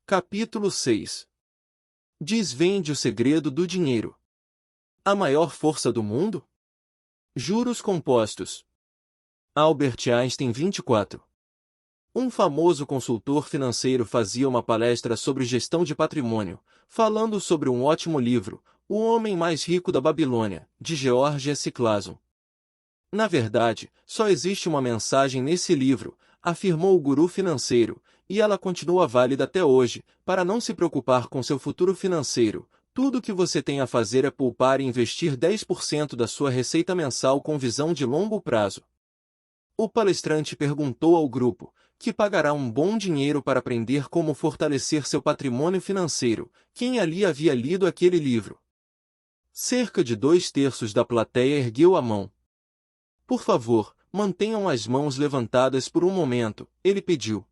Capítulo 6. Desvende o segredo do dinheiro. A maior força do mundo? Juros compostos. Albert Einstein 24. Um famoso consultor financeiro fazia uma palestra sobre gestão de patrimônio, falando sobre um ótimo livro, O Homem Mais Rico da Babilônia, de George S. Clason. Na verdade, só existe uma mensagem nesse livro, afirmou o guru financeiro, e ela continua válida até hoje, para não se preocupar com seu futuro financeiro. Tudo o que você tem a fazer é poupar e investir 10% da sua receita mensal com visão de longo prazo. O palestrante perguntou ao grupo, que pagará um bom dinheiro para aprender como fortalecer seu patrimônio financeiro, quem ali havia lido aquele livro. Cerca de 2/3 da plateia ergueu a mão. Por favor, mantenham as mãos levantadas por um momento, ele pediu.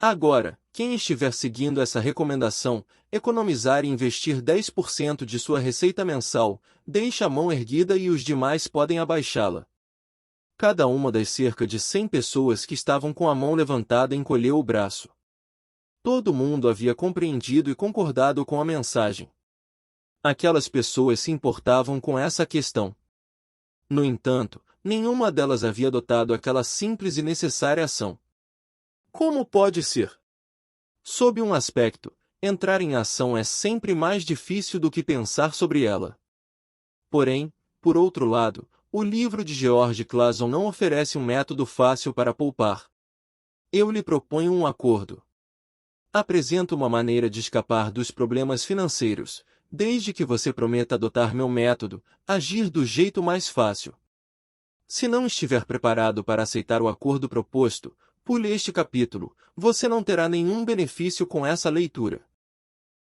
Agora, quem estiver seguindo essa recomendação, economizar e investir 10% de sua receita mensal, deixe a mão erguida e os demais podem abaixá-la. Cada uma das cerca de 100 pessoas que estavam com a mão levantada encolheu o braço. Todo mundo havia compreendido e concordado com a mensagem. Aquelas pessoas se importavam com essa questão. No entanto, nenhuma delas havia adotado aquela simples e necessária ação. Como pode ser? Sob um aspecto, entrar em ação é sempre mais difícil do que pensar sobre ela. Porém, por outro lado, o livro de George Clason não oferece um método fácil para poupar. Eu lhe proponho um acordo. Apresento uma maneira de escapar dos problemas financeiros, desde que você prometa adotar meu método, agir do jeito mais fácil. Se não estiver preparado para aceitar o acordo proposto, pule este capítulo, você não terá nenhum benefício com essa leitura.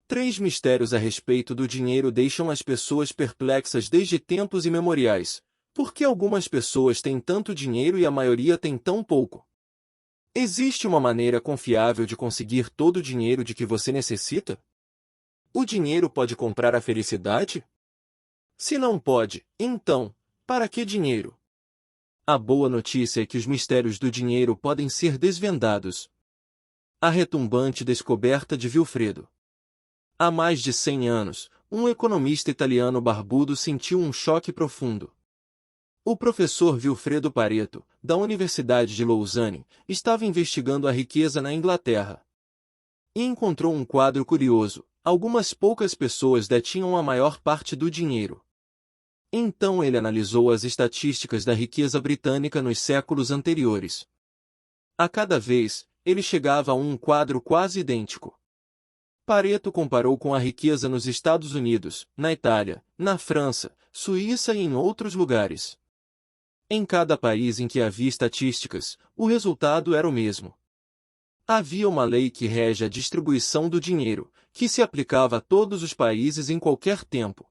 3 mistérios a respeito do dinheiro deixam as pessoas perplexas desde tempos imemoriais. Por que algumas pessoas têm tanto dinheiro e a maioria tem tão pouco? Existe uma maneira confiável de conseguir todo o dinheiro de que você necessita? O dinheiro pode comprar a felicidade? Se não pode, então, para que dinheiro? A boa notícia é que os mistérios do dinheiro podem ser desvendados. A retumbante descoberta de Vilfredo. Há mais de 100 anos, um economista italiano barbudo sentiu um choque profundo. O professor Vilfredo Pareto, da Universidade de Lausanne, estava investigando a riqueza na Inglaterra. E encontrou um quadro curioso: algumas poucas pessoas detinham a maior parte do dinheiro. Então ele analisou as estatísticas da riqueza britânica nos séculos anteriores. A cada vez, ele chegava a um quadro quase idêntico. Pareto comparou com a riqueza nos Estados Unidos, na Itália, na França, Suíça e em outros lugares. Em cada país em que havia estatísticas, o resultado era o mesmo. Havia uma lei que rege a distribuição do dinheiro, que se aplicava a todos os países em qualquer tempo.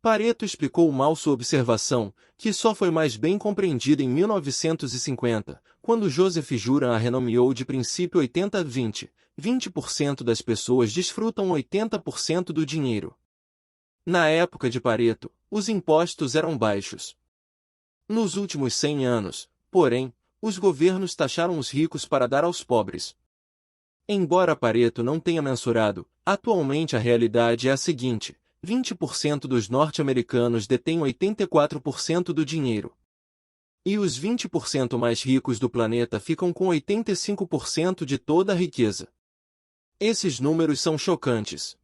Pareto explicou mal sua observação, que só foi mais bem compreendida em 1950, quando Joseph Juran a renomeou de princípio 80-20. 20% das pessoas desfrutam 80% do dinheiro. Na época de Pareto, os impostos eram baixos. Nos últimos 100 anos, porém, os governos taxaram os ricos para dar aos pobres. Embora Pareto não tenha mensurado, atualmente a realidade é a seguinte: 20% dos norte-americanos detêm 84% do dinheiro. E os 20% mais ricos do planeta ficam com 85% de toda a riqueza. Esses números são chocantes.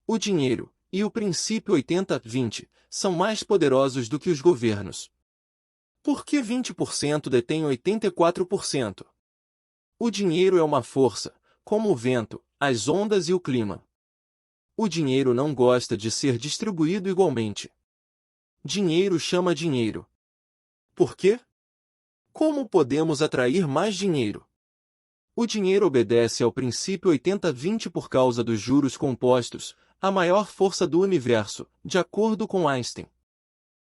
O dinheiro, e o princípio 80-20, são mais poderosos do que os governos. Por que 20% detêm 84%? O dinheiro é uma força, como o vento, as ondas e o clima. O dinheiro não gosta de ser distribuído igualmente. Dinheiro chama dinheiro. Por quê? Como podemos atrair mais dinheiro? O dinheiro obedece ao princípio 80-20 por causa dos juros compostos, a maior força do universo, de acordo com Einstein.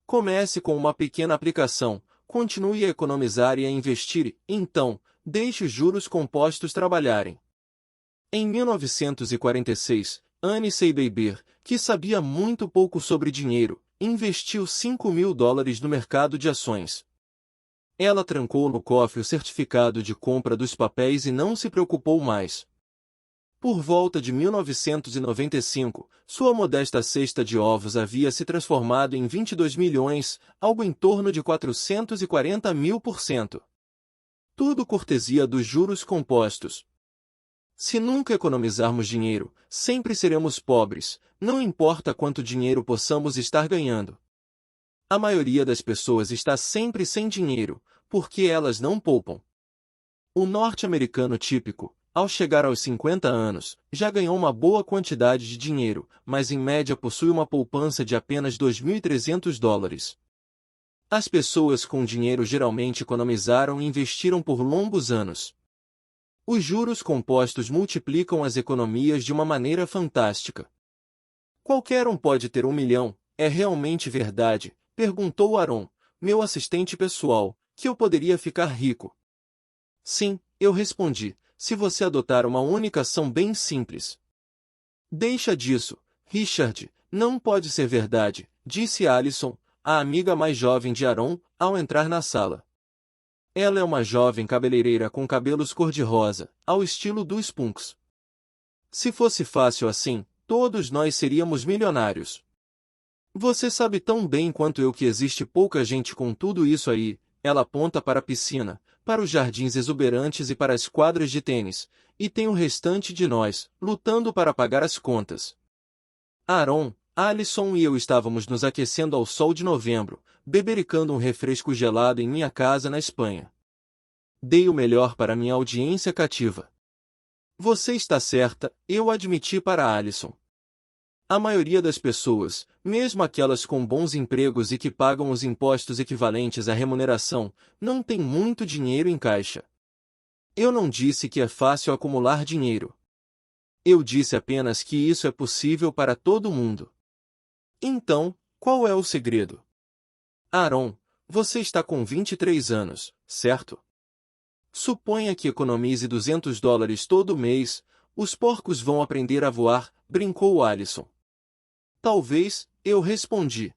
Comece com uma pequena aplicação, continue a economizar e a investir, então, deixe os juros compostos trabalharem. Em 1946, Annie Seideber, que sabia muito pouco sobre dinheiro, investiu $5.000 no mercado de ações. Ela trancou no cofre o certificado de compra dos papéis e não se preocupou mais. Por volta de 1995, sua modesta cesta de ovos havia se transformado em 22 milhões, algo em torno de 440 mil%. Tudo cortesia dos juros compostos. Se nunca economizarmos dinheiro, sempre seremos pobres, não importa quanto dinheiro possamos estar ganhando. A maioria das pessoas está sempre sem dinheiro, porque elas não poupam. O norte-americano típico, ao chegar aos 50 anos, já ganhou uma boa quantidade de dinheiro, mas em média possui uma poupança de apenas $2.300. As pessoas com dinheiro geralmente economizaram e investiram por longos anos. Os juros compostos multiplicam as economias de uma maneira fantástica. Qualquer um pode ter 1 milhão, é realmente verdade? Perguntou Aaron, meu assistente pessoal, que eu poderia ficar rico. Sim, eu respondi, se você adotar uma única ação bem simples. Deixa disso, Richard, não pode ser verdade, disse Alison, a amiga mais jovem de Aaron, ao entrar na sala. Ela é uma jovem cabeleireira com cabelos cor-de-rosa, ao estilo dos punks. Se fosse fácil assim, todos nós seríamos milionários. Você sabe tão bem quanto eu que existe pouca gente com tudo isso aí. Ela aponta para a piscina, para os jardins exuberantes e para as quadras de tênis, e tem o restante de nós, lutando para pagar as contas. Aaron, Alison e eu estávamos nos aquecendo ao sol de novembro, bebericando um refresco gelado em minha casa na Espanha. Dei o melhor para minha audiência cativa. Você está certa, eu admiti para Alison. A maioria das pessoas, mesmo aquelas com bons empregos e que pagam os impostos equivalentes à remuneração, não tem muito dinheiro em caixa. Eu não disse que é fácil acumular dinheiro. Eu disse apenas que isso é possível para todo mundo. Então, qual é o segredo? Aaron, você está com 23 anos, certo? Suponha que economize $200 todo mês, os porcos vão aprender a voar, brincou Alison. Talvez, eu respondi.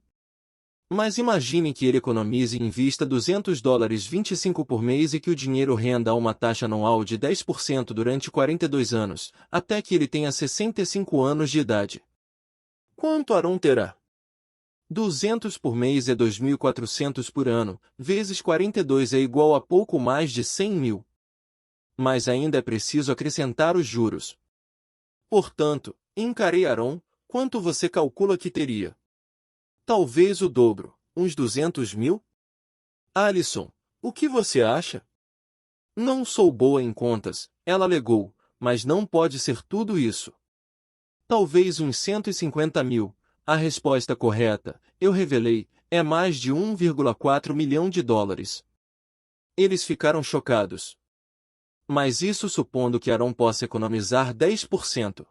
Mas imagine que ele economize e invista $200 25 por mês e que o dinheiro renda a uma taxa anual de 10% durante 42 anos, até que ele tenha 65 anos de idade. Quanto Aaron terá? 200 por mês é 2.400 por ano, vezes 42 é igual a pouco mais de 100 mil. Mas ainda é preciso acrescentar os juros. Portanto, encarei Aaron, quanto você calcula que teria? Talvez o dobro, uns 200 mil? Alison, o que você acha? Não sou boa em contas, ela alegou, mas não pode ser tudo isso. Talvez uns 150 mil. A resposta correta, eu revelei, é mais de 1,4 milhão de dólares. Eles ficaram chocados. Mas isso supondo que Aaron possa economizar 10%.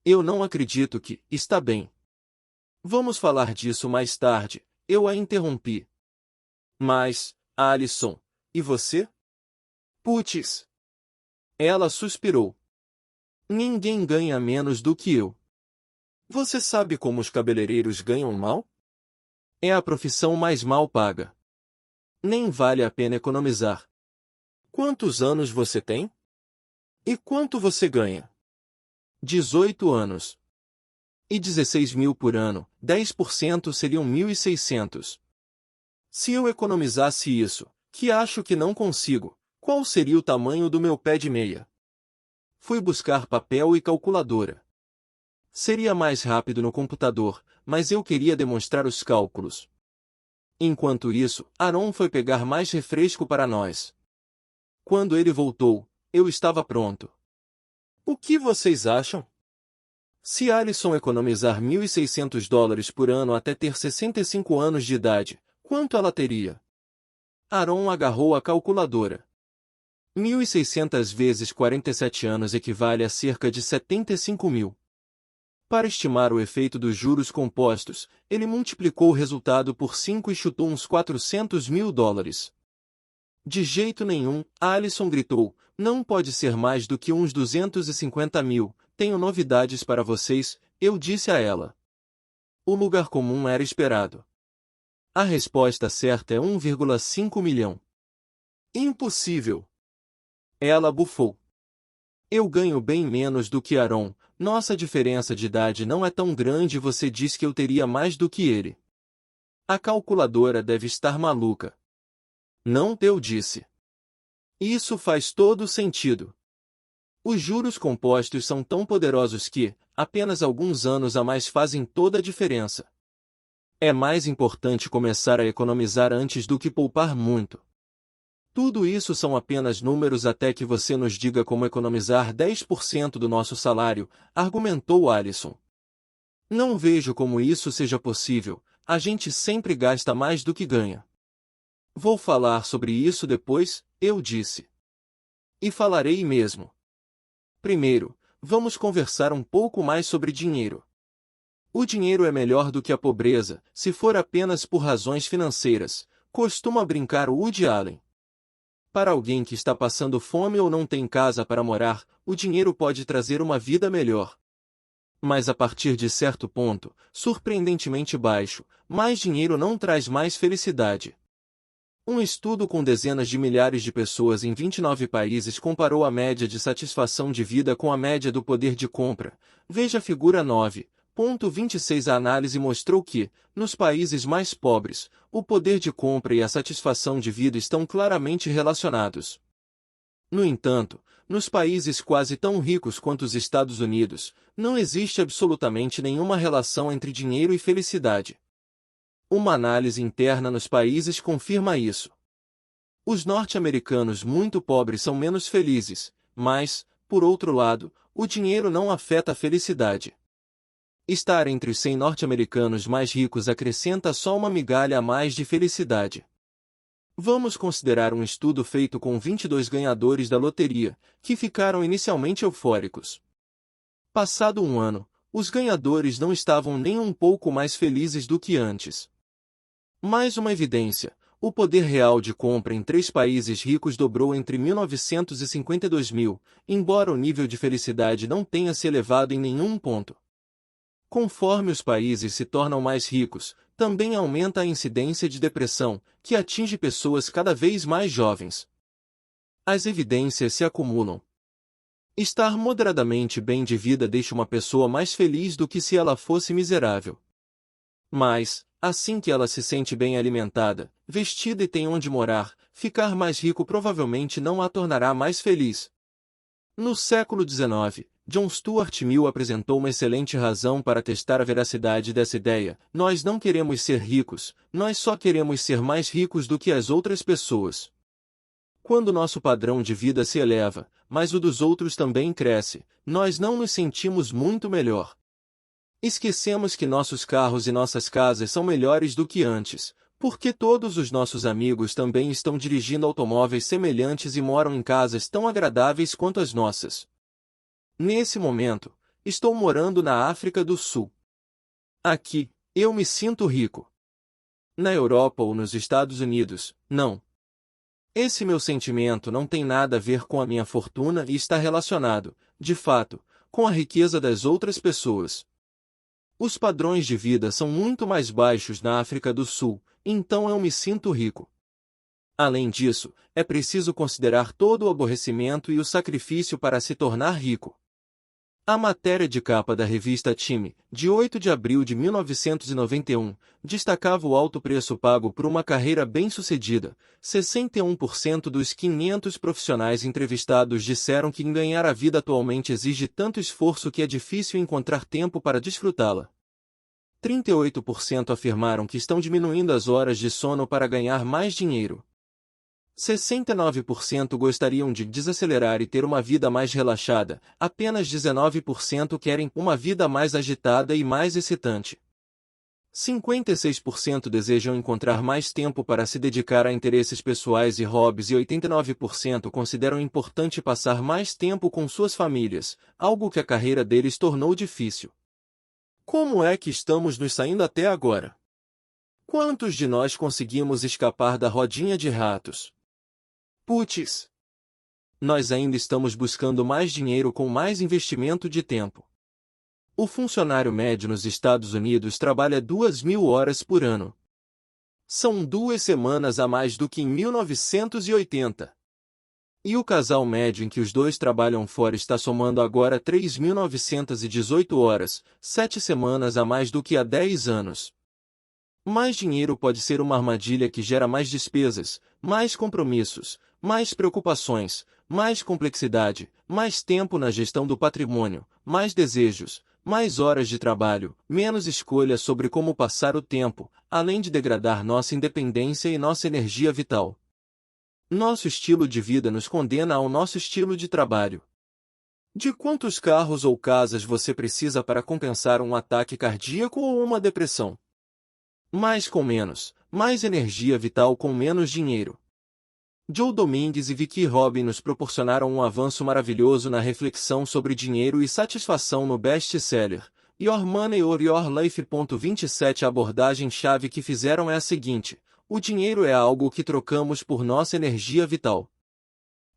Eu não acredito que, está bem. Vamos falar disso mais tarde, eu a interrompi. Mas, Alison, e você? Putz! Ela suspirou. Ninguém ganha menos do que eu. Você sabe como os cabeleireiros ganham mal? É a profissão mais mal paga. Nem vale a pena economizar. Quantos anos você tem? E quanto você ganha? 18 anos. E 16 mil por ano, 10% seriam 1.600. Se eu economizasse isso, que acho que não consigo, qual seria o tamanho do meu pé de meia? Fui buscar papel e calculadora. Seria mais rápido no computador, mas eu queria demonstrar os cálculos. Enquanto isso, Aaron foi pegar mais refresco para nós. Quando ele voltou, eu estava pronto. O que vocês acham? Se Alison economizar $1.600 por ano até ter 65 anos de idade, quanto ela teria? Aaron agarrou a calculadora. 1.600 vezes 47 anos equivale a cerca de 75 mil. Para estimar o efeito dos juros compostos, ele multiplicou o resultado por 5 e chutou uns 400 mil dólares. De jeito nenhum, Alison gritou, não pode ser mais do que uns 250 mil, tenho novidades para vocês, eu disse a ela. O lugar comum era esperado. A resposta certa é 1,5 milhão. Impossível! Ela bufou. Eu ganho bem menos do que Aaron, nossa diferença de idade não é tão grande e você diz que eu teria mais do que ele. A calculadora deve estar maluca. Não, eu disse. Isso faz todo sentido. Os juros compostos são tão poderosos que, apenas alguns anos a mais fazem toda a diferença. É mais importante começar a economizar antes do que poupar muito. Tudo isso são apenas números até que você nos diga como economizar 10% do nosso salário, argumentou Allison. Não vejo como isso seja possível, a gente sempre gasta mais do que ganha. Vou falar sobre isso depois, eu disse. E falarei mesmo. Primeiro, vamos conversar um pouco mais sobre dinheiro. O dinheiro é melhor do que a pobreza, se for apenas por razões financeiras, costuma brincar Woody Allen. Para alguém que está passando fome ou não tem casa para morar, o dinheiro pode trazer uma vida melhor. Mas a partir de certo ponto, surpreendentemente baixo, mais dinheiro não traz mais felicidade. Um estudo com dezenas de milhares de pessoas em 29 países comparou a média de satisfação de vida com a média do poder de compra. Veja a figura 9.26. A análise mostrou que, nos países mais pobres, o poder de compra e a satisfação de vida estão claramente relacionados. No entanto, nos países quase tão ricos quanto os Estados Unidos, não existe absolutamente nenhuma relação entre dinheiro e felicidade. Uma análise interna nos países confirma isso. Os norte-americanos muito pobres são menos felizes, mas, por outro lado, o dinheiro não afeta a felicidade. Estar entre os 100 norte-americanos mais ricos acrescenta só uma migalha a mais de felicidade. Vamos considerar um estudo feito com 22 ganhadores da loteria, que ficaram inicialmente eufóricos. Passado um ano, os ganhadores não estavam nem um pouco mais felizes do que antes. Mais uma evidência: o poder real de compra em 3 países ricos dobrou entre 1950 e 2000, embora o nível de felicidade não tenha se elevado em nenhum ponto. Conforme os países se tornam mais ricos, também aumenta a incidência de depressão, que atinge pessoas cada vez mais jovens. As evidências se acumulam. Estar moderadamente bem de vida deixa uma pessoa mais feliz do que se ela fosse miserável. Mas, assim que ela se sente bem alimentada, vestida e tem onde morar, ficar mais rico provavelmente não a tornará mais feliz. No século XIX, John Stuart Mill apresentou uma excelente razão para testar a veracidade dessa ideia: nós não queremos ser ricos, nós só queremos ser mais ricos do que as outras pessoas. Quando nosso padrão de vida se eleva, mas o dos outros também cresce, nós não nos sentimos muito melhor. Esquecemos que nossos carros e nossas casas são melhores do que antes, porque todos os nossos amigos também estão dirigindo automóveis semelhantes e moram em casas tão agradáveis quanto as nossas. Nesse momento, estou morando na África do Sul. Aqui, eu me sinto rico. Na Europa ou nos Estados Unidos, não. Esse meu sentimento não tem nada a ver com a minha fortuna e está relacionado, de fato, com a riqueza das outras pessoas. Os padrões de vida são muito mais baixos na África do Sul, então eu me sinto rico. Além disso, é preciso considerar todo o aborrecimento e o sacrifício para se tornar rico. A matéria de capa da revista Time, de 8 de abril de 1991, destacava o alto preço pago por uma carreira bem-sucedida. 61% dos 500 profissionais entrevistados disseram que ganhar a vida atualmente exige tanto esforço que é difícil encontrar tempo para desfrutá-la. 38% afirmaram que estão diminuindo as horas de sono para ganhar mais dinheiro. 69% gostariam de desacelerar e ter uma vida mais relaxada, apenas 19% querem uma vida mais agitada e mais excitante. 56% desejam encontrar mais tempo para se dedicar a interesses pessoais e hobbies e 89% consideram importante passar mais tempo com suas famílias, algo que a carreira deles tornou difícil. Como é que estamos nos saindo até agora? Quantos de nós conseguimos escapar da rodinha de ratos? Putz! Nós ainda estamos buscando mais dinheiro com mais investimento de tempo. O funcionário médio nos Estados Unidos trabalha 2.000 horas por ano. São 2 semanas a mais do que em 1980. E o casal médio em que os dois trabalham fora está somando agora 3.918 horas, 7 semanas a mais do que há 10 anos. Mais dinheiro pode ser uma armadilha que gera mais despesas, mais compromissos, mais preocupações, mais complexidade, mais tempo na gestão do patrimônio, mais desejos, mais horas de trabalho, menos escolha sobre como passar o tempo, além de degradar nossa independência e nossa energia vital. Nosso estilo de vida nos condena ao nosso estilo de trabalho. De quantos carros ou casas você precisa para compensar um ataque cardíaco ou uma depressão? Mais com menos, mais energia vital com menos dinheiro. Joe Domingues e Vicki Robin nos proporcionaram um avanço maravilhoso na reflexão sobre dinheiro e satisfação no best-seller Your Money or Your Life. 27. A abordagem-chave que fizeram é a seguinte: o dinheiro é algo que trocamos por nossa energia vital.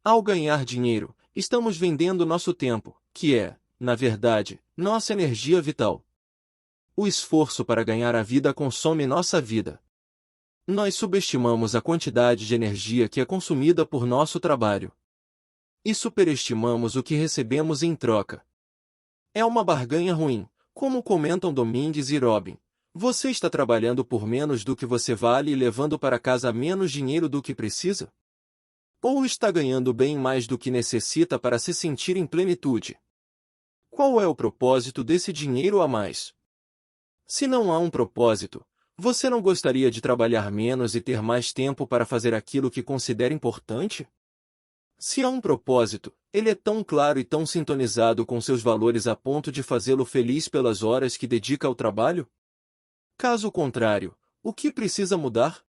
Ao ganhar dinheiro, estamos vendendo nosso tempo, que é, na verdade, nossa energia vital. O esforço para ganhar a vida consome nossa vida. Nós subestimamos a quantidade de energia que é consumida por nosso trabalho. E superestimamos o que recebemos em troca. É uma barganha ruim, como comentam Domingues e Robin. Você está trabalhando por menos do que você vale e levando para casa menos dinheiro do que precisa? Ou está ganhando bem mais do que necessita para se sentir em plenitude? Qual é o propósito desse dinheiro a mais? Se não há um propósito, você não gostaria de trabalhar menos e ter mais tempo para fazer aquilo que considera importante? Se há um propósito, ele é tão claro e tão sintonizado com seus valores a ponto de fazê-lo feliz pelas horas que dedica ao trabalho? Caso contrário, o que precisa mudar?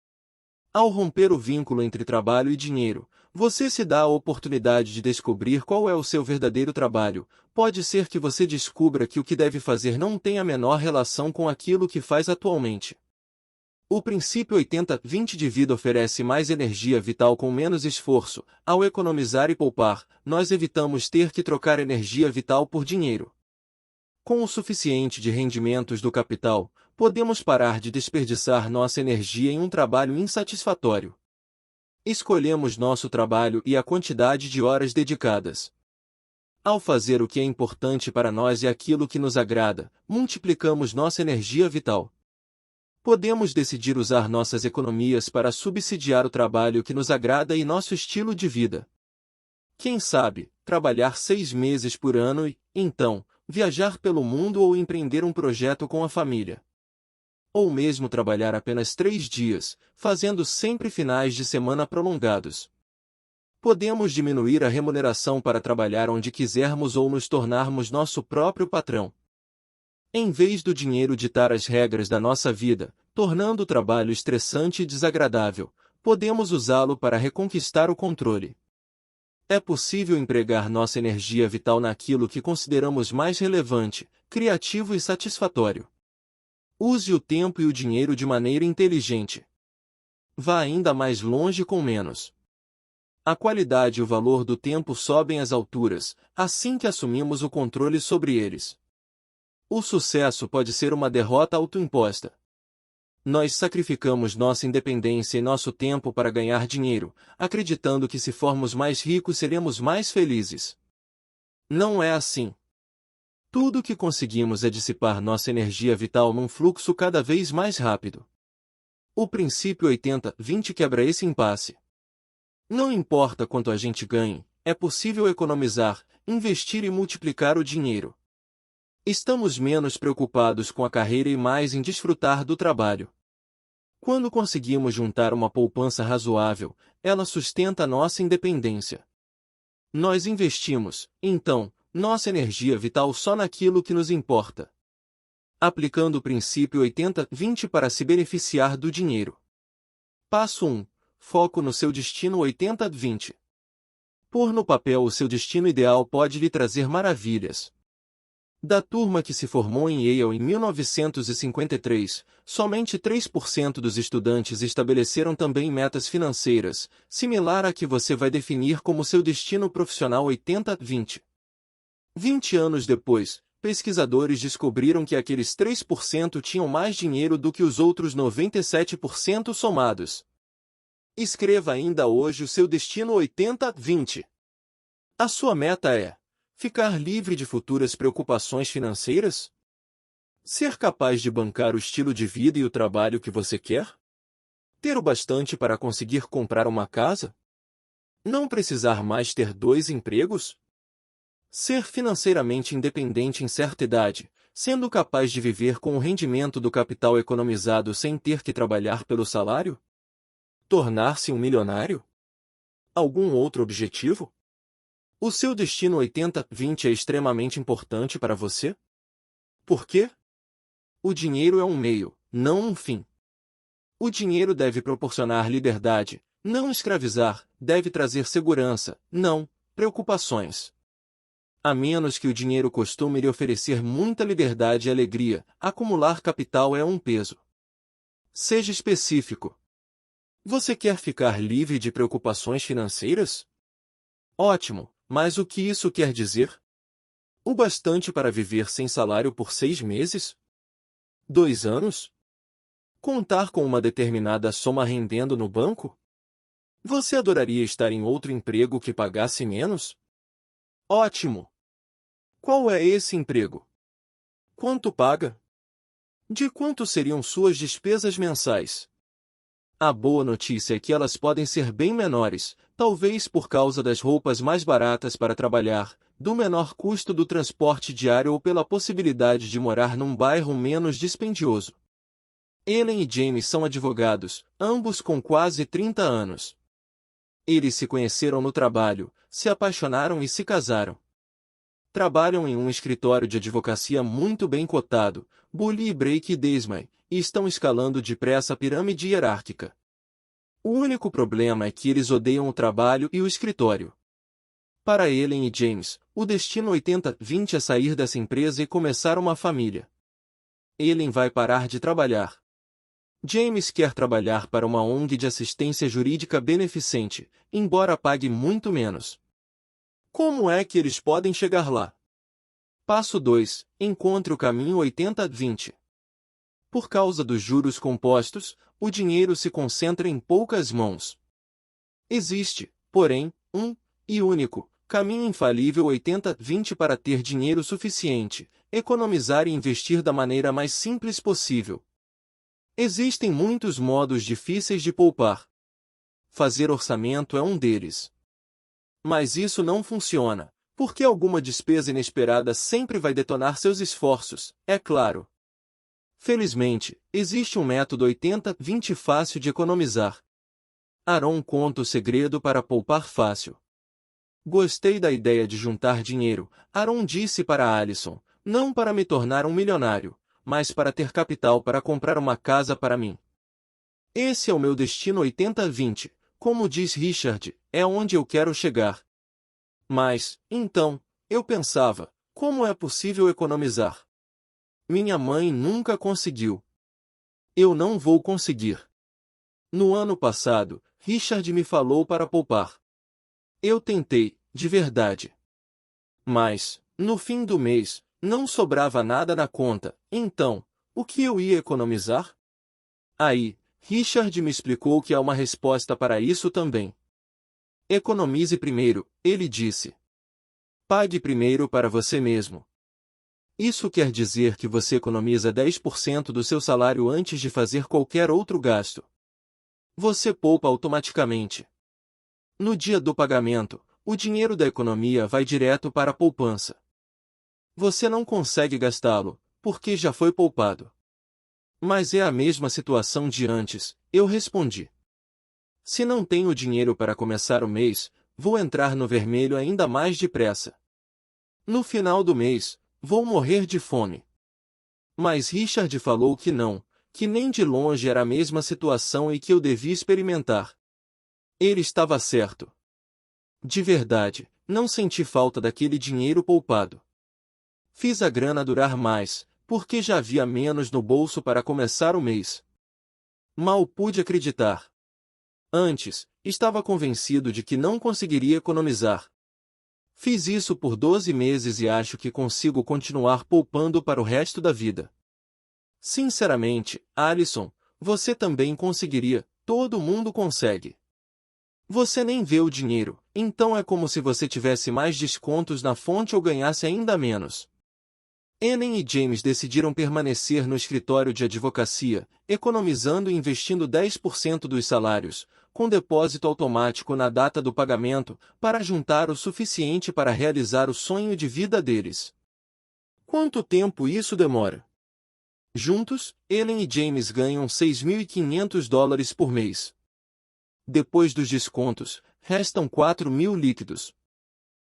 Ao romper o vínculo entre trabalho e dinheiro, você se dá a oportunidade de descobrir qual é o seu verdadeiro trabalho. Pode ser que você descubra que o que deve fazer não tem a menor relação com aquilo que faz atualmente. O princípio 80-20 de vida oferece mais energia vital com menos esforço. Ao economizar e poupar, nós evitamos ter que trocar energia vital por dinheiro. Com o suficiente de rendimentos do capital, podemos parar de desperdiçar nossa energia em um trabalho insatisfatório. Escolhemos nosso trabalho e a quantidade de horas dedicadas. Ao fazer o que é importante para nós e aquilo que nos agrada, multiplicamos nossa energia vital. Podemos decidir usar nossas economias para subsidiar o trabalho que nos agrada e nosso estilo de vida. Quem sabe, trabalhar 6 meses por ano e, então, viajar pelo mundo ou empreender um projeto com a família. Ou mesmo trabalhar apenas 3 dias, fazendo sempre finais de semana prolongados. Podemos diminuir a remuneração para trabalhar onde quisermos ou nos tornarmos nosso próprio patrão. Em vez do dinheiro ditar as regras da nossa vida, tornando o trabalho estressante e desagradável, podemos usá-lo para reconquistar o controle. É possível empregar nossa energia vital naquilo que consideramos mais relevante, criativo e satisfatório. Use o tempo e o dinheiro de maneira inteligente. Vá ainda mais longe com menos. A qualidade e o valor do tempo sobem às alturas, assim que assumimos o controle sobre eles. O sucesso pode ser uma derrota autoimposta. Nós sacrificamos nossa independência e nosso tempo para ganhar dinheiro, acreditando que se formos mais ricos seremos mais felizes. Não é assim. Tudo o que conseguimos é dissipar nossa energia vital num fluxo cada vez mais rápido. O princípio 80-20 quebra esse impasse. Não importa quanto a gente ganhe, é possível economizar, investir e multiplicar o dinheiro. Estamos menos preocupados com a carreira e mais em desfrutar do trabalho. Quando conseguimos juntar uma poupança razoável, ela sustenta nossa independência. Nós investimos, então, nossa energia vital só naquilo que nos importa. Aplicando o princípio 80-20 para se beneficiar do dinheiro. Passo 1. Foco no seu destino 80-20. Pôr no papel o seu destino ideal pode lhe trazer maravilhas. Da turma que se formou em Yale em 1953, somente 3% dos estudantes estabeleceram também metas financeiras, similar à que você vai definir como seu destino profissional 80-20. 20 anos depois, pesquisadores descobriram que aqueles 3% tinham mais dinheiro do que os outros 97% somados. Escreva ainda hoje o seu destino 80-20. A sua meta é ficar livre de futuras preocupações financeiras? Ser capaz de bancar o estilo de vida e o trabalho que você quer? Ter o bastante para conseguir comprar uma casa? Não precisar mais ter 2 empregos? Ser financeiramente independente em certa idade, sendo capaz de viver com o rendimento do capital economizado sem ter que trabalhar pelo salário? Tornar-se um milionário? Algum outro objetivo? O seu destino 80-20 é extremamente importante para você? Por quê? O dinheiro é um meio, não um fim. O dinheiro deve proporcionar liberdade, não escravizar, deve trazer segurança, não preocupações. A menos que o dinheiro costume lhe oferecer muita liberdade e alegria, acumular capital é um peso. Seja específico. Você quer ficar livre de preocupações financeiras? Ótimo, mas o que isso quer dizer? O bastante para viver sem salário por 6 meses? 2 anos? Contar com uma determinada soma rendendo no banco? Você adoraria estar em outro emprego que pagasse menos? Ótimo! Qual é esse emprego? Quanto paga? De quanto seriam suas despesas mensais? A boa notícia é que elas podem ser bem menores, talvez por causa das roupas mais baratas para trabalhar, do menor custo do transporte diário ou pela possibilidade de morar num bairro menos dispendioso. Ellen e James são advogados, ambos com quase 30 anos. Eles se conheceram no trabalho, se apaixonaram e se casaram. Trabalham em um escritório de advocacia muito bem cotado, Bully Brake Desmay, e estão escalando depressa a pirâmide hierárquica. O único problema é que eles odeiam o trabalho e o escritório. Para Ellen e James, o destino 80-20 é sair dessa empresa e começar uma família. Ellen vai parar de trabalhar. James quer trabalhar para uma ONG de assistência jurídica beneficente, embora pague muito menos. Como é que eles podem chegar lá? Passo 2. Encontre o caminho 80-20. Por causa dos juros compostos, o dinheiro se concentra em poucas mãos. Existe, porém, um e único caminho infalível 80-20 para ter dinheiro suficiente, economizar e investir da maneira mais simples possível. Existem muitos modos difíceis de poupar. Fazer orçamento é um deles. Mas isso não funciona, porque alguma despesa inesperada sempre vai detonar seus esforços, é claro. Felizmente, existe um método 80-20 fácil de economizar. Aaron conta o segredo para poupar fácil. Gostei da ideia de juntar dinheiro, Aaron disse para Alison, não para me tornar um milionário, mas para ter capital para comprar uma casa para mim. Esse é o meu destino 80-20, como diz Richard, é onde eu quero chegar. Mas, então, eu pensava, como é possível economizar? Minha mãe nunca conseguiu. Eu não vou conseguir. No ano passado, Richard me falou para poupar. Eu tentei, de verdade. Mas, no fim do mês, não sobrava nada na conta, então, o que eu ia economizar? Aí, Richard me explicou que há uma resposta para isso também. Economize primeiro, ele disse. Pague primeiro para você mesmo. Isso quer dizer que você economiza 10% do seu salário antes de fazer qualquer outro gasto. Você poupa automaticamente. No dia do pagamento, o dinheiro da economia vai direto para a poupança. Você não consegue gastá-lo, porque já foi poupado. Mas é a mesma situação de antes, eu respondi. Se não tenho dinheiro para começar o mês, vou entrar no vermelho ainda mais depressa. No final do mês, vou morrer de fome. Mas Richard falou que não, que nem de longe era a mesma situação e que eu devia experimentar. Ele estava certo. De verdade, não senti falta daquele dinheiro poupado. Fiz a grana durar mais, porque já havia menos no bolso para começar o mês. Mal pude acreditar. Antes, estava convencido de que não conseguiria economizar. Fiz isso por 12 meses e acho que consigo continuar poupando para o resto da vida. Sinceramente, Alison, você também conseguiria, todo mundo consegue. Você nem vê o dinheiro, então é como se você tivesse mais descontos na fonte ou ganhasse ainda menos. Enen e James decidiram permanecer no escritório de advocacia, economizando e investindo 10% dos salários, com depósito automático na data do pagamento, para juntar o suficiente para realizar o sonho de vida deles. Quanto tempo isso demora? Juntos, Ellen e James ganham $6.500 por mês. Depois dos descontos, restam 4.000 líquidos.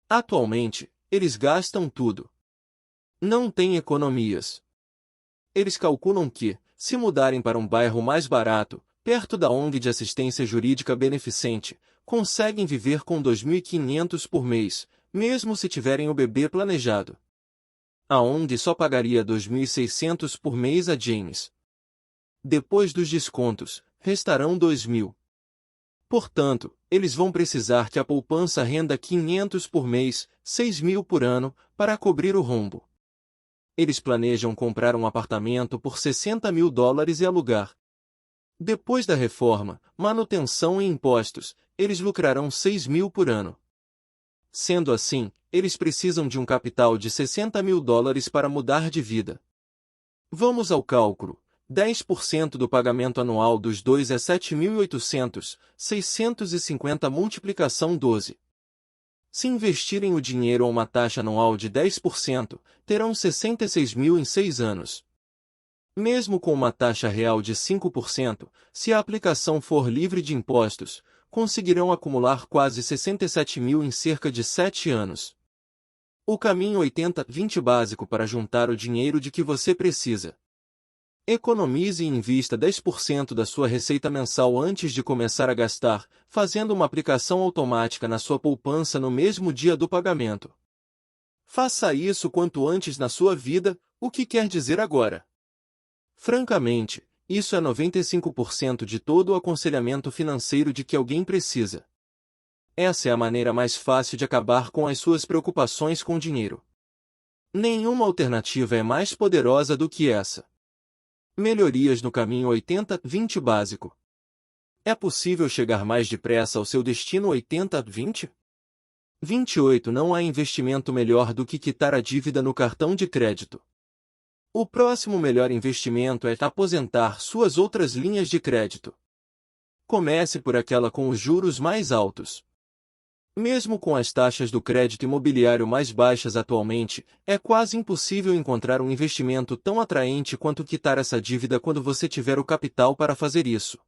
Atualmente, eles gastam tudo. Não têm economias. Eles calculam que, se mudarem para um bairro mais barato, perto da ONG de assistência jurídica beneficente, conseguem viver com 2.500 por mês, mesmo se tiverem o bebê planejado. A ONG só pagaria 2.600 por mês a James. Depois dos descontos, restarão 2.000. Portanto, eles vão precisar que a poupança renda 500 por mês, 6.000 por ano, para cobrir o rombo. Eles planejam comprar um apartamento por $60.000 e alugar. Depois da reforma, manutenção e impostos, eles lucrarão 6.000 por ano. Sendo assim, eles precisam de um capital de $60.000 para mudar de vida. Vamos ao cálculo. 10% do pagamento anual dos dois é 7.800, 650 multiplicação 12. Se investirem o dinheiro a uma taxa anual de 10%, terão 66.000 em 6 anos. Mesmo com uma taxa real de 5%, se a aplicação for livre de impostos, conseguirão acumular quase 67.000 em cerca de 7 anos. O caminho 80-20 básico para juntar o dinheiro de que você precisa. Economize e invista 10% da sua receita mensal antes de começar a gastar, fazendo uma aplicação automática na sua poupança no mesmo dia do pagamento. Faça isso quanto antes na sua vida, o que quer dizer agora? Francamente, isso é 95% de todo o aconselhamento financeiro de que alguém precisa. Essa é a maneira mais fácil de acabar com as suas preocupações com dinheiro. Nenhuma alternativa é mais poderosa do que essa. Melhorias no caminho 80-20 básico. É possível chegar mais depressa ao seu destino 80-20? 28 Não há investimento melhor do que quitar a dívida no cartão de crédito. O próximo melhor investimento é aposentar suas outras linhas de crédito. Comece por aquela com os juros mais altos. Mesmo com as taxas do crédito imobiliário mais baixas atualmente, é quase impossível encontrar um investimento tão atraente quanto quitar essa dívida quando você tiver o capital para fazer isso.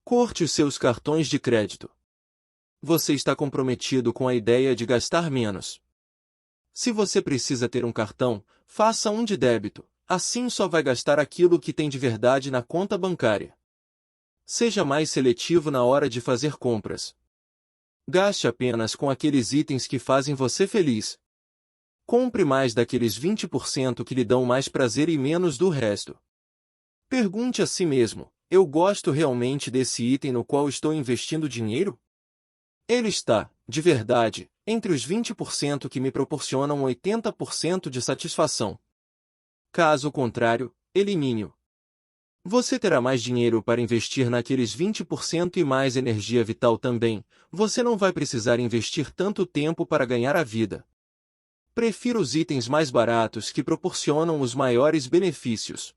Corte os seus cartões de crédito. Você está comprometido com a ideia de gastar menos. Se você precisa ter um cartão, faça um de débito, assim só vai gastar aquilo que tem de verdade na conta bancária. Seja mais seletivo na hora de fazer compras. Gaste apenas com aqueles itens que fazem você feliz. Compre mais daqueles 20% que lhe dão mais prazer e menos do resto. Pergunte a si mesmo: eu gosto realmente desse item no qual estou investindo dinheiro? Ele está, de verdade, entre os 20% que me proporcionam 80% de satisfação. Caso contrário, elimine-o. Você terá mais dinheiro para investir naqueles 20% e mais energia vital também. Você não vai precisar investir tanto tempo para ganhar a vida. Prefira os itens mais baratos que proporcionam os maiores benefícios.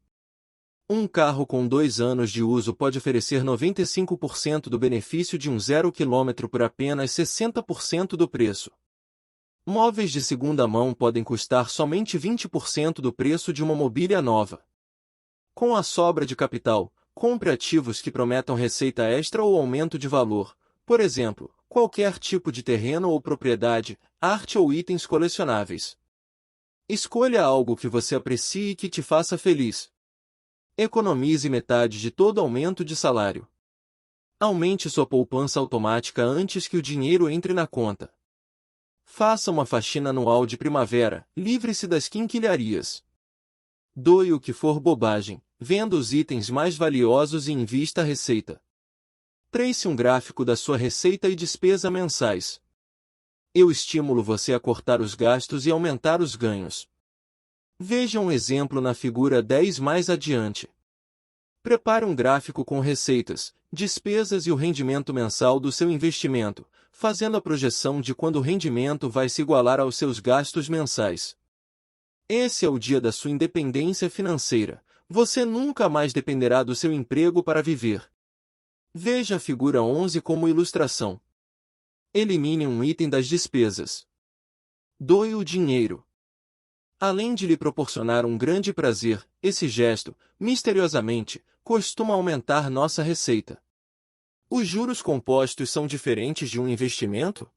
Um carro com 2 anos de uso pode oferecer 95% do benefício de um 0 km por apenas 60% do preço. Móveis de segunda mão podem custar somente 20% do preço de uma mobília nova. Com a sobra de capital, compre ativos que prometam receita extra ou aumento de valor, por exemplo, qualquer tipo de terreno ou propriedade, arte ou itens colecionáveis. Escolha algo que você aprecie e que te faça feliz. Economize metade de todo aumento de salário. Aumente sua poupança automática antes que o dinheiro entre na conta. Faça uma faxina anual de primavera, livre-se das quinquilharias. Doe o que for bobagem, venda os itens mais valiosos e invista a receita. Trace um gráfico da sua receita e despesa mensais. Eu estimulo você a cortar os gastos e aumentar os ganhos. Veja um exemplo na figura 10 mais adiante. Prepare um gráfico com receitas, despesas e o rendimento mensal do seu investimento, fazendo a projeção de quando o rendimento vai se igualar aos seus gastos mensais. Esse é o dia da sua independência financeira. Você nunca mais dependerá do seu emprego para viver. Veja a figura 11 como ilustração. Elimine um item das despesas. Doe o dinheiro. Além de lhe proporcionar um grande prazer, esse gesto, misteriosamente, costuma aumentar nossa receita. Os juros compostos são diferentes de um investimento?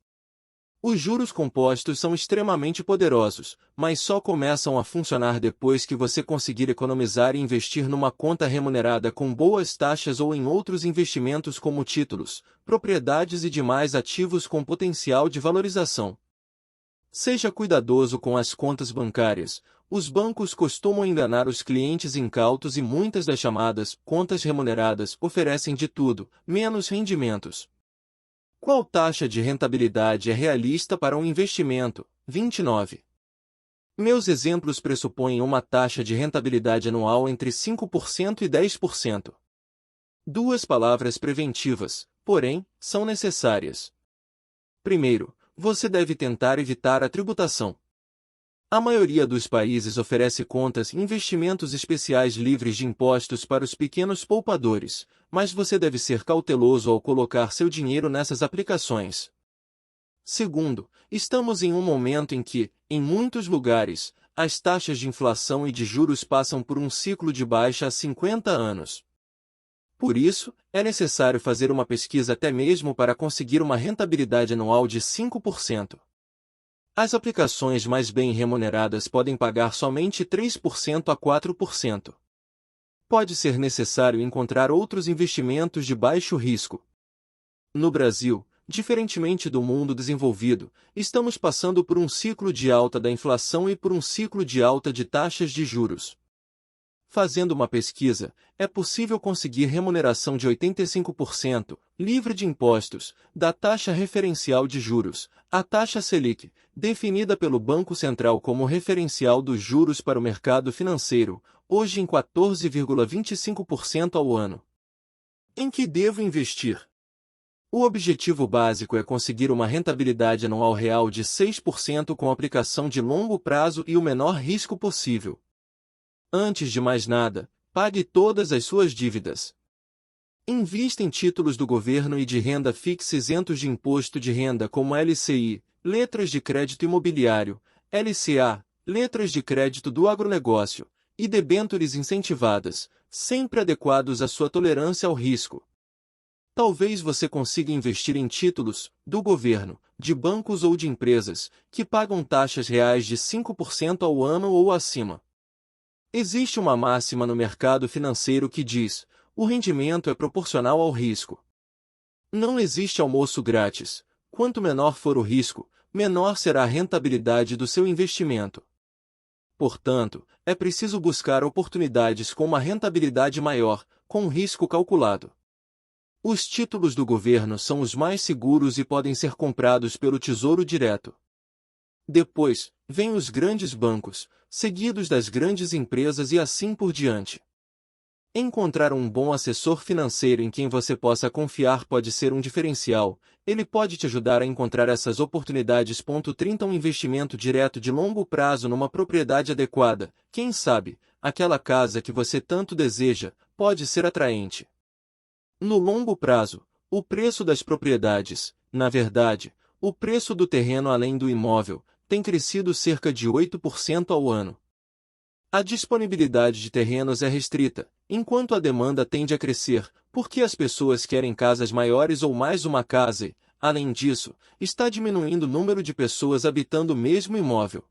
Os juros compostos são extremamente poderosos, mas só começam a funcionar depois que você conseguir economizar e investir numa conta remunerada com boas taxas ou em outros investimentos como títulos, propriedades e demais ativos com potencial de valorização. Seja cuidadoso com as contas bancárias. Os bancos costumam enganar os clientes incautos e muitas das chamadas contas remuneradas oferecem de tudo, menos rendimentos. Qual taxa de rentabilidade é realista para um investimento? 29. Meus exemplos pressupõem uma taxa de rentabilidade anual entre 5% e 10%. Duas palavras preventivas, porém, são necessárias. Primeiro, você deve tentar evitar a tributação. A maioria dos países oferece contas e investimentos especiais livres de impostos para os pequenos poupadores, mas você deve ser cauteloso ao colocar seu dinheiro nessas aplicações. Segundo, estamos em um momento em que, em muitos lugares, as taxas de inflação e de juros passam por um ciclo de baixa há 50 anos. Por isso, é necessário fazer uma pesquisa até mesmo para conseguir uma rentabilidade anual de 5%. As aplicações mais bem remuneradas podem pagar somente 3% a 4%. Pode ser necessário encontrar outros investimentos de baixo risco. No Brasil, diferentemente do mundo desenvolvido, estamos passando por um ciclo de alta da inflação e por um ciclo de alta de taxas de juros. Fazendo uma pesquisa, é possível conseguir remuneração de 85%, livre de impostos, da taxa referencial de juros, a taxa Selic, definida pelo Banco Central como referencial dos juros para o mercado financeiro, hoje em 14,25% ao ano. Em que devo investir? O objetivo básico é conseguir uma rentabilidade anual real de 6% com aplicação de longo prazo e o menor risco possível. Antes de mais nada, pague todas as suas dívidas. Invista em títulos do governo e de renda fixa isentos de imposto de renda como LCI, letras de crédito imobiliário, LCA, letras de crédito do agronegócio, e debêntures incentivadas, sempre adequados à sua tolerância ao risco. Talvez você consiga investir em títulos, do governo, de bancos ou de empresas, que pagam taxas reais de 5% ao ano ou acima. Existe uma máxima no mercado financeiro que diz: o rendimento é proporcional ao risco. Não existe almoço grátis. Quanto menor for o risco, menor será a rentabilidade do seu investimento. Portanto, é preciso buscar oportunidades com uma rentabilidade maior, com um risco calculado. Os títulos do governo são os mais seguros e podem ser comprados pelo Tesouro Direto. Depois, vêm os grandes bancos, seguidos das grandes empresas e assim por diante. Encontrar um bom assessor financeiro em quem você possa confiar pode ser um diferencial. Ele pode te ajudar a encontrar essas oportunidades. 30 Um investimento direto de longo prazo numa propriedade adequada, quem sabe, aquela casa que você tanto deseja, pode ser atraente. No longo prazo, o preço das propriedades, na verdade, o preço do terreno além do imóvel, tem crescido cerca de 8% ao ano. A disponibilidade de terrenos é restrita, enquanto a demanda tende a crescer, porque as pessoas querem casas maiores ou mais uma casa e, além disso, está diminuindo o número de pessoas habitando o mesmo imóvel.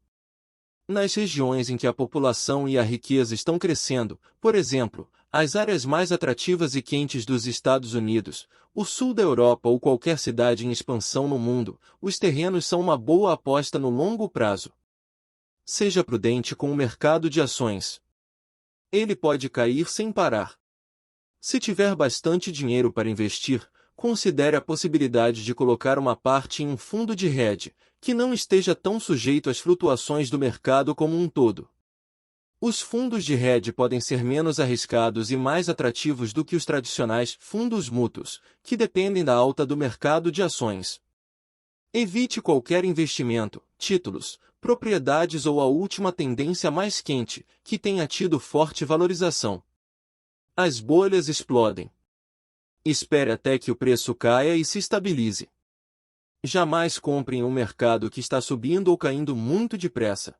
Nas regiões em que a população e a riqueza estão crescendo, por exemplo, as áreas mais atrativas e quentes dos Estados Unidos, o sul da Europa ou qualquer cidade em expansão no mundo, os terrenos são uma boa aposta no longo prazo. Seja prudente com o mercado de ações. Ele pode cair sem parar. Se tiver bastante dinheiro para investir, considere a possibilidade de colocar uma parte em um fundo de hedge, que não esteja tão sujeito às flutuações do mercado como um todo. Os fundos de hedge podem ser menos arriscados e mais atrativos do que os tradicionais fundos mútuos, que dependem da alta do mercado de ações. Evite qualquer investimento, títulos, propriedades ou a última tendência mais quente, que tenha tido forte valorização. As bolhas explodem. Espere até que o preço caia e se estabilize. Jamais compre em um mercado que está subindo ou caindo muito depressa.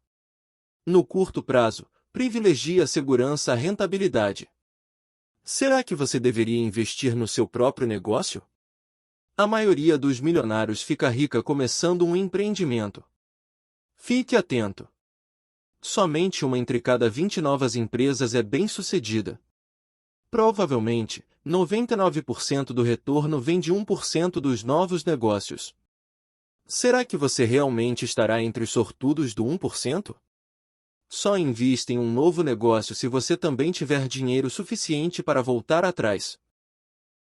No curto prazo, privilegie a segurança à rentabilidade. Será que você deveria investir no seu próprio negócio? A maioria dos milionários fica rica começando um empreendimento. Fique atento. Somente uma entre cada 20 novas empresas é bem-sucedida. Provavelmente, 99% do retorno vem de 1% dos novos negócios. Será que você realmente estará entre os sortudos do 1%? Só invista em um novo negócio se você também tiver dinheiro suficiente para voltar atrás.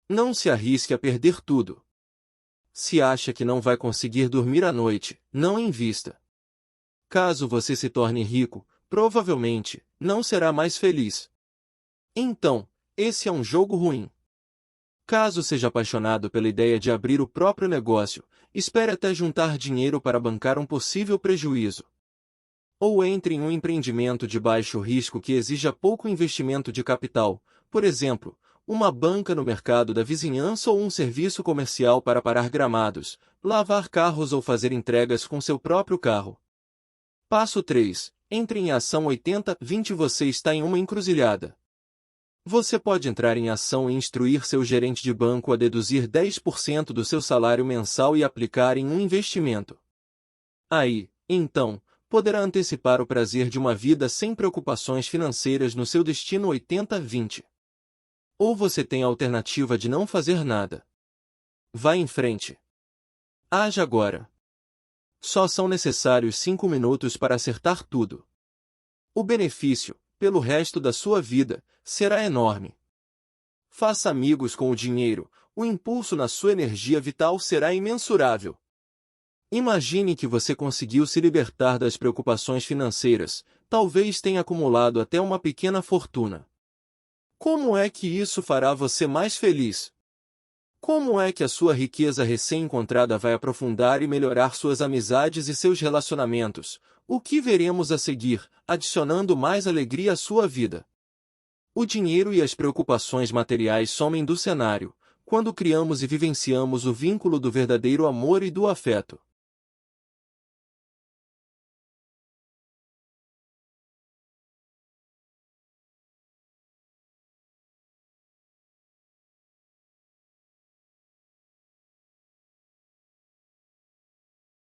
Não se arrisque a perder tudo. Se acha que não vai conseguir dormir à noite, não invista. Caso você se torne rico, provavelmente, não será mais feliz. Então, esse é um jogo ruim. Caso seja apaixonado pela ideia de abrir o próprio negócio, espere até juntar dinheiro para bancar um possível prejuízo. Ou entre em um empreendimento de baixo risco que exija pouco investimento de capital, por exemplo, uma banca no mercado da vizinhança ou um serviço comercial para parar gramados, lavar carros ou fazer entregas com seu próprio carro. Passo 3. Entre em ação 80-20. Você está em uma encruzilhada. Você pode entrar em ação e instruir seu gerente de banco a deduzir 10% do seu salário mensal e aplicar em um investimento. Aí, então, poderá antecipar o prazer de uma vida sem preocupações financeiras no seu destino 80-20. Ou você tem a alternativa de não fazer nada. Vá em frente. Haja agora. Só são necessários 5 minutos para acertar tudo. O benefício, pelo resto da sua vida, será enorme. Faça amigos com o dinheiro, o impulso na sua energia vital será imensurável. Imagine que você conseguiu se libertar das preocupações financeiras, talvez tenha acumulado até uma pequena fortuna. Como é que isso fará você mais feliz? Como é que a sua riqueza recém-encontrada vai aprofundar e melhorar suas amizades e seus relacionamentos? O que veremos a seguir, adicionando mais alegria à sua vida? O dinheiro e as preocupações materiais somem do cenário, quando criamos e vivenciamos o vínculo do verdadeiro amor e do afeto.